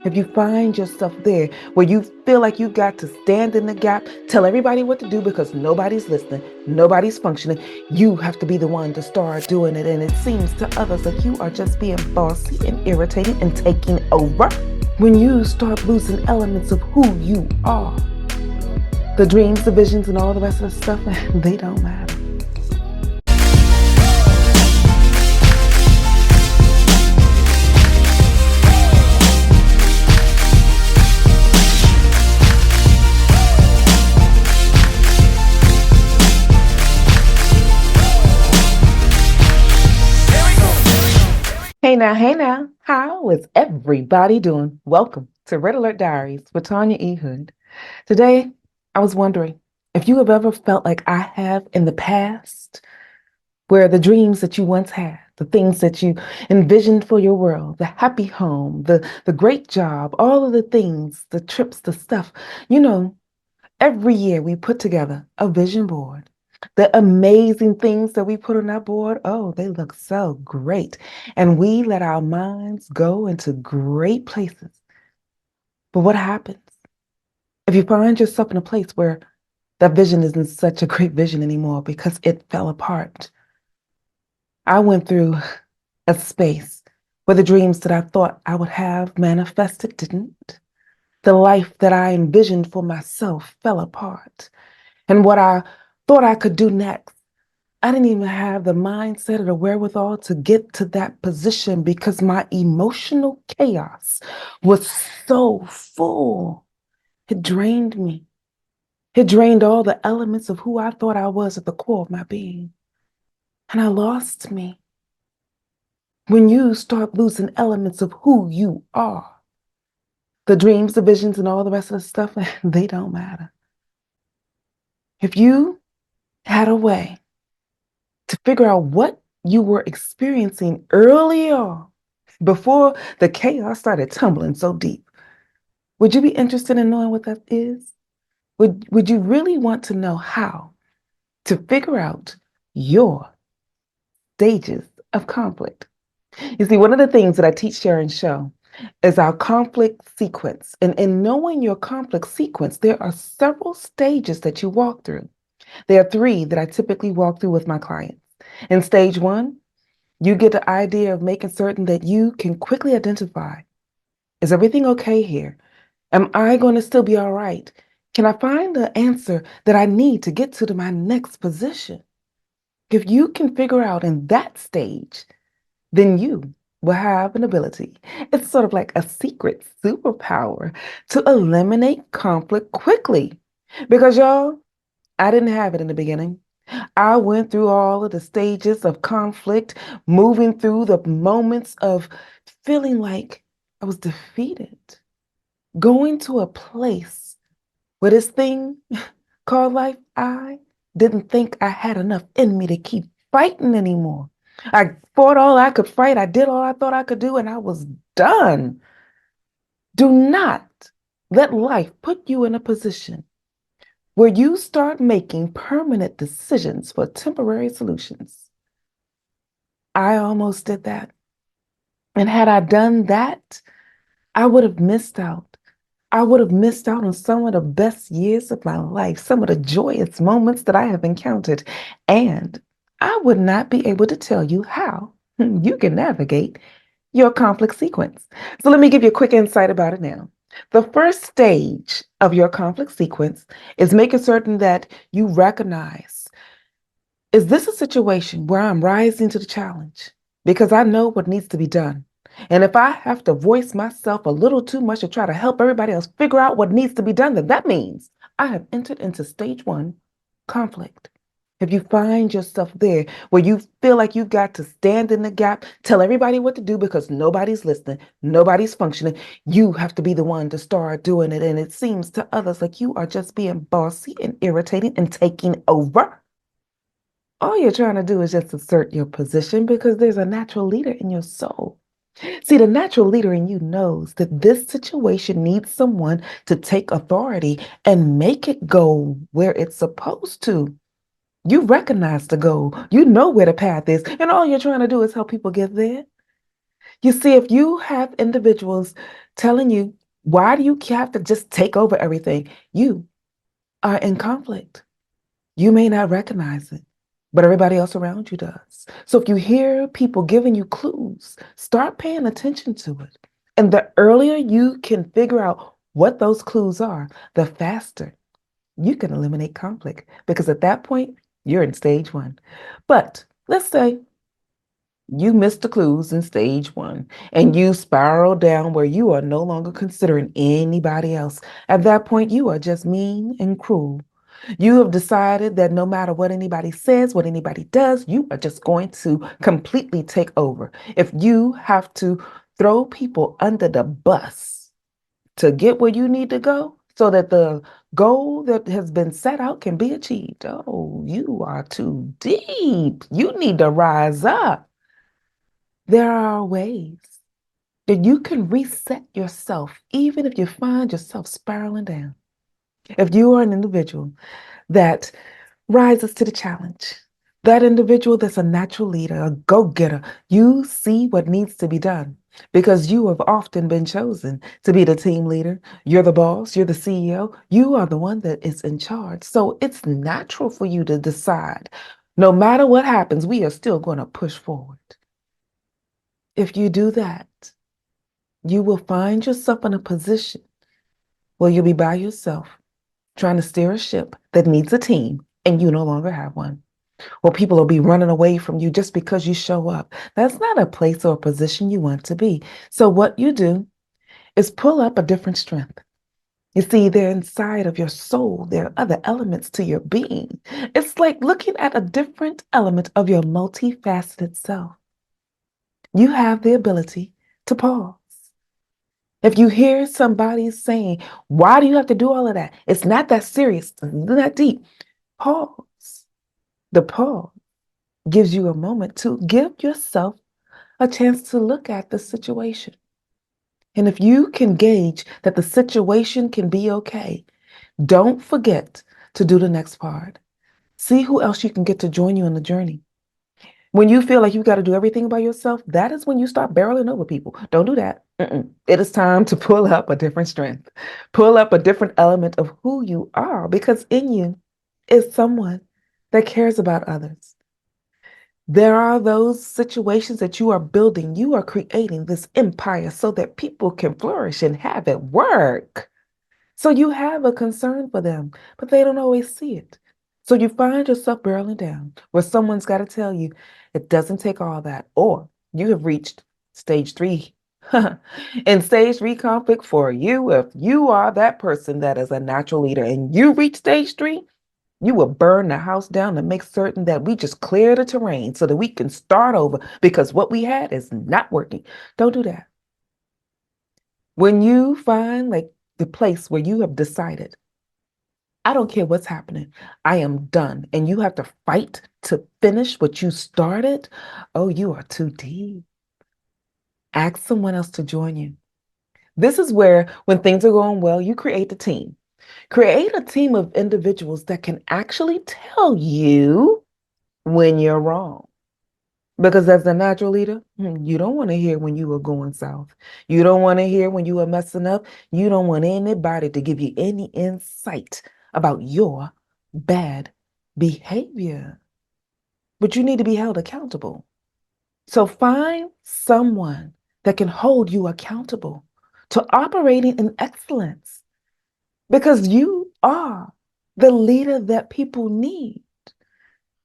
If you find yourself there where you feel like you've got to stand in the gap, tell everybody what to do because nobody's listening, nobody's functioning, you have to be the one to start doing it. And it seems to others like you are just being bossy and irritating and taking over. When you start losing elements of who you are, the dreams, the visions, and all the rest of the stuff, they don't matter. Hey now, how is everybody doing? Welcome to Red Alert Diaries with Tanya E. Hood. Today, I was wondering if you have ever felt like I have in the past, where the dreams that you once had, the things that you envisioned for your world, the happy home, the great job, all of the things, the trips, the stuff, you know, every year we put together a vision board. The amazing things that we put on that board, oh, they look so great. And we let our minds go into great places. But what happens if you find yourself in a place where that vision isn't such a great vision anymore because it fell apart? I went through a space where the dreams that I thought I would have manifested didn't. The life that I envisioned for myself fell apart. And what I thought I could do next, I didn't even have the mindset or the wherewithal to get to that position because my emotional chaos was so full. It drained me. It drained all the elements of who I thought I was at the core of my being. And I lost me. When you start losing elements of who you are, the dreams, the visions, and all the rest of the stuff, they don't matter. If you had a way to figure out what you were experiencing early on, before the chaos started tumbling so deep, would you be interested in knowing what that is? Would you really want to know how to figure out your stages of conflict? You see, one of the things that I teach, share, and show is our conflict sequence. And in knowing your conflict sequence, there are several stages that you walk through. There are three that I typically walk through with my clients. In stage one, you get the idea of making certain that you can quickly identify, is everything okay here? Am I going to still be all right? Can I find the answer that I need to get to my next position? If you can figure out in that stage, then you will have an ability. It's sort of like a secret superpower to eliminate conflict quickly. Because y'all, I didn't have it in the beginning. I went through all of the stages of conflict, moving through the moments of feeling like I was defeated, going to a place where this thing called life, I didn't think I had enough in me to keep fighting anymore. I fought all I could fight. I did all I thought I could do, and I was done. Do not let life put you in a position where you start making permanent decisions for temporary solutions. I almost did that. And had I done that, I would have missed out. I would have missed out on some of the best years of my life, some of the joyous moments that I have encountered. And I would not be able to tell you how you can navigate your conflict sequence. So let me give you a quick insight about it now. The first stage of your conflict sequence is making certain that you recognize, is this a situation where I'm rising to the challenge? Because I know what needs to be done. And if I have to voice myself a little too much to try to help everybody else figure out what needs to be done, then that means I have entered into stage one, conflict. If you find yourself there where you feel like you've got to stand in the gap, tell everybody what to do because nobody's listening, nobody's functioning, you have to be the one to start doing it. And it seems to others like you are just being bossy and irritating and taking over. All you're trying to do is just assert your position because there's a natural leader in your soul. See, the natural leader in you knows that this situation needs someone to take authority and make it go where it's supposed to. You recognize the goal, you know where the path is, and all you're trying to do is help people get there. You see, if you have individuals telling you, why do you have to just take over everything? You are in conflict. You may not recognize it, but everybody else around you does. So if you hear people giving you clues, start paying attention to it. And the earlier you can figure out what those clues are, the faster you can eliminate conflict because at that point, you're in stage one. But let's say you missed the clues in stage one and you spiral down where you are no longer considering anybody else. At that point, you are just mean and cruel. You have decided that no matter what anybody says, what anybody does, you are just going to completely take over. If you have to throw people under the bus to get where you need to go so that the goal that has been set out can be achieved, oh, you are too deep. You need to rise up. There are ways that you can reset yourself, even if you find yourself spiraling down. If you are an individual that rises to the challenge, that individual that's a natural leader, a go getter, you see what needs to be done because you have often been chosen to be the team leader. You're the boss, you're the CEO, you are the one that is in charge. So it's natural for you to decide no matter what happens, we are still going to push forward. If you do that, you will find yourself in a position where you'll be by yourself trying to steer a ship that needs a team and you no longer have one. Or people will be running away from you just because you show up. That's not a place or a position you want to be. So what you do is pull up a different strength. You see, they're inside of your soul. There are other elements to your being. It's like looking at a different element of your multifaceted self. You have the ability to pause. If you hear somebody saying, why do you have to do all of that? It's not that serious, it's not that deep. Pause. The pause gives you a moment to give yourself a chance to look at the situation. And if you can gauge that the situation can be okay, don't forget to do the next part. See who else you can get to join you on the journey. When you feel like you got to do everything by yourself, that is when you start barreling over people. Don't do that. It is time to pull up a different strength, pull up a different element of who you are, because in you is someone that cares about others. There are those situations that you are building. You are creating this empire so that people can flourish and have it work. So you have a concern for them, but they don't always see it. So you find yourself barreling down where someone's got to tell you it doesn't take all that, or you have reached stage three. In stage three conflict for you, if you are that person that is a natural leader and you reach stage three, you will burn the house down to make certain that we just clear the terrain so that we can start over because what we had is not working. Don't do that. When you find like the place where you have decided, I don't care what's happening, I am done, and you have to fight to finish what you started, oh, you are too deep. Ask someone else to join you. This is where, when things are going well, you create a team. Create a team of individuals that can actually tell you when you're wrong. Because as a natural leader, you don't want to hear when you are going south. You don't want to hear when you are messing up. You don't want anybody to give you any insight about your bad behavior. But you need to be held accountable. So find someone that can hold you accountable to operating in excellence because you are the leader that people need.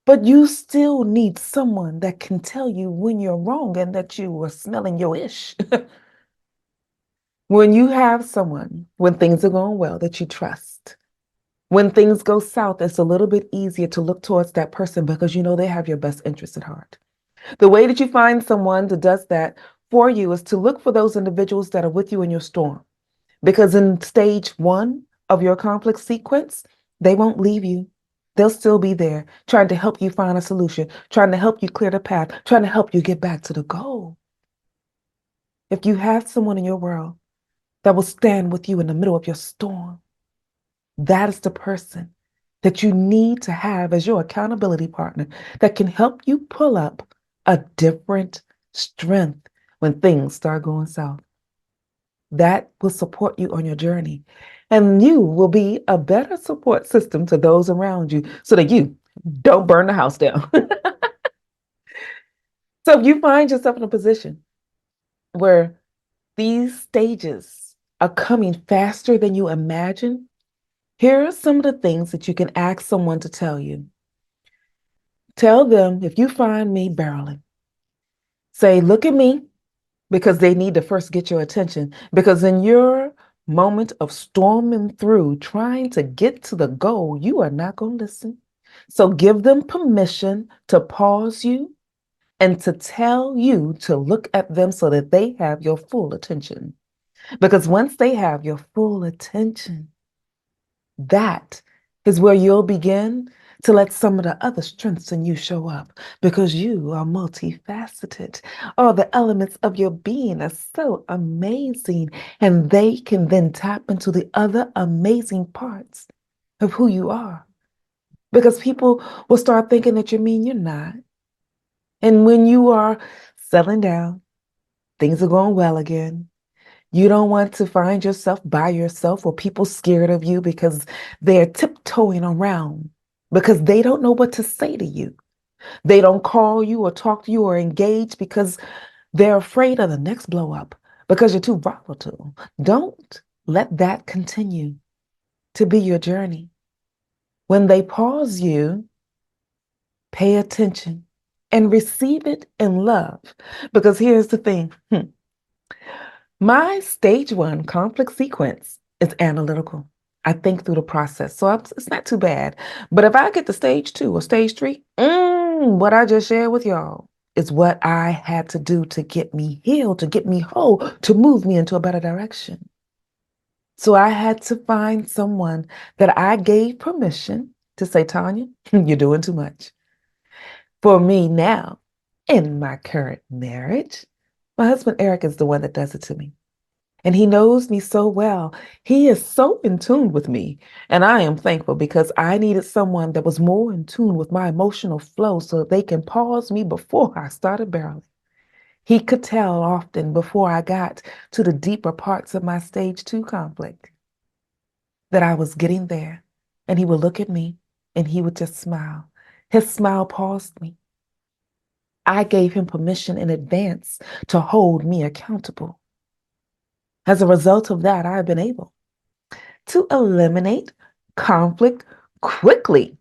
But you still need someone that can tell you when you're wrong and that you are smelling your ish. When you have someone, when things are going well, that you trust, when things go south, it's a little bit easier to look towards that person because you know they have your best interest at heart. The way that you find someone that does that for you is to look for those individuals that are with you in your storm. Because in stage one of your conflict sequence, they won't leave you. They'll still be there trying to help you find a solution, trying to help you clear the path, trying to help you get back to the goal. If you have someone in your world that will stand with you in the middle of your storm, that is the person that you need to have as your accountability partner that can help you pull up a different strength when things start going south. that will support you on your journey. And you will be a better support system to those around you so that you don't burn the house down. So if you find yourself in a position where these stages are coming faster than you imagine, here are some of the things that you can ask someone to tell you. Tell them, if you find me barreling, say, look at me, because they need to first get your attention. Because in your moment of storming through, trying to get to the goal, you are not going to listen. So give them permission to pause you and to tell you to look at them so that they have your full attention. Because once they have your full attention, that is where you'll begin to let some of the other strengths in you show up, because you are multifaceted. All the elements of your being are so amazing, and they can then tap into the other amazing parts of who you are. Because people will start thinking that you're mean, you're not. And when you are settling down, things are going well again. You don't want to find yourself by yourself or people scared of you because they're tiptoeing around because they don't know what to say to you. They don't call you or talk to you or engage because they're afraid of the next blow up because you're too volatile. Don't let that continue to be your journey. When they pause you, pay attention and receive it in love. Because here's the thing. My stage 1 conflict sequence is analytical. I think through the process, so it's not too bad. But if I get to stage 2 or stage 3, what I just shared with y'all is what I had to do to get me healed, to get me whole, to move me into a better direction. So I had to find someone that I gave permission to say, Tanya, you're doing too much. For me now, in my current marriage, my husband Eric is the one that does it to me. And he knows me so well. He is so in tune with me. And I am thankful because I needed someone that was more in tune with my emotional flow so they can pause me before I started barreling. He could tell often before I got to the deeper parts of my stage 2 conflict that I was getting there. And he would look at me and he would just smile. His smile paused me. I gave him permission in advance to hold me accountable. As a result of that, I've been able to eliminate conflict quickly.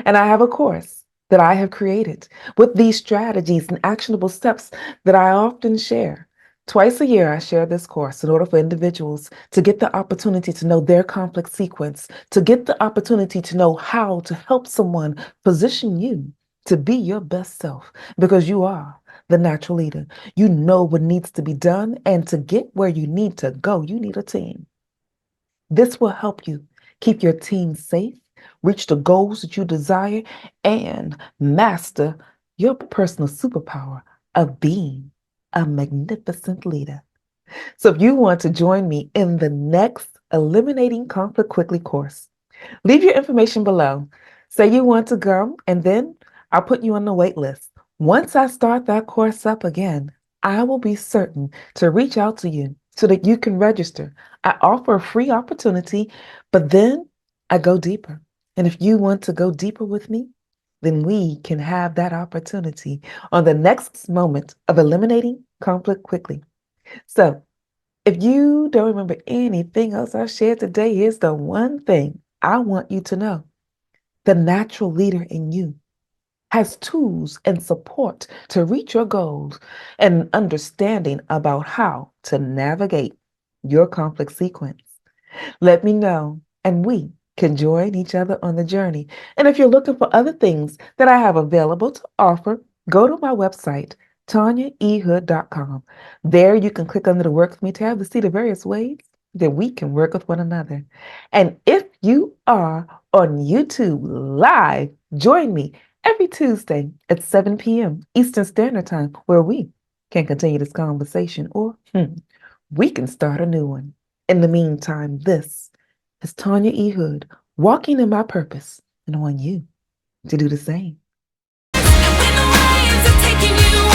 And I have a course that I have created with these strategies and actionable steps that I often share. Twice a year, I share this course in order for individuals to get the opportunity to know their conflict sequence, to get the opportunity to know how to help someone position you to be your best self, because you are the natural leader. You know what needs to be done, and to get where you need to go, you need a team. This will help you keep your team safe, reach the goals that you desire, and master your personal superpower of being a magnificent leader. So if you want to join me in the next Eliminating Conflict Quickly course, leave your information below. Say you want to go, and then I'll put you on the wait list. Once I start that course up again, I will be certain to reach out to you so that you can register. I offer a free opportunity, but then I go deeper. And if you want to go deeper with me, then we can have that opportunity on the next moment of Eliminating Conflict Quickly. So if you don't remember anything else I shared today, here's the one thing I want you to know. The natural leader in you has tools and support to reach your goals and understanding about how to navigate your conflict sequence. Let me know, and we can join each other on the journey. And if you're looking for other things that I have available to offer, go to my website, TanyaEHood.com. There you can click under the Work With Me tab to see the various ways that we can work with one another. And if you are on YouTube live, join me every Tuesday at 7 p.m. Eastern Standard Time, where we can continue this conversation, or we can start a new one. In the meantime, this is Tanya E. Hood, walking in my purpose, and I want you to do the same. When the waves are taking you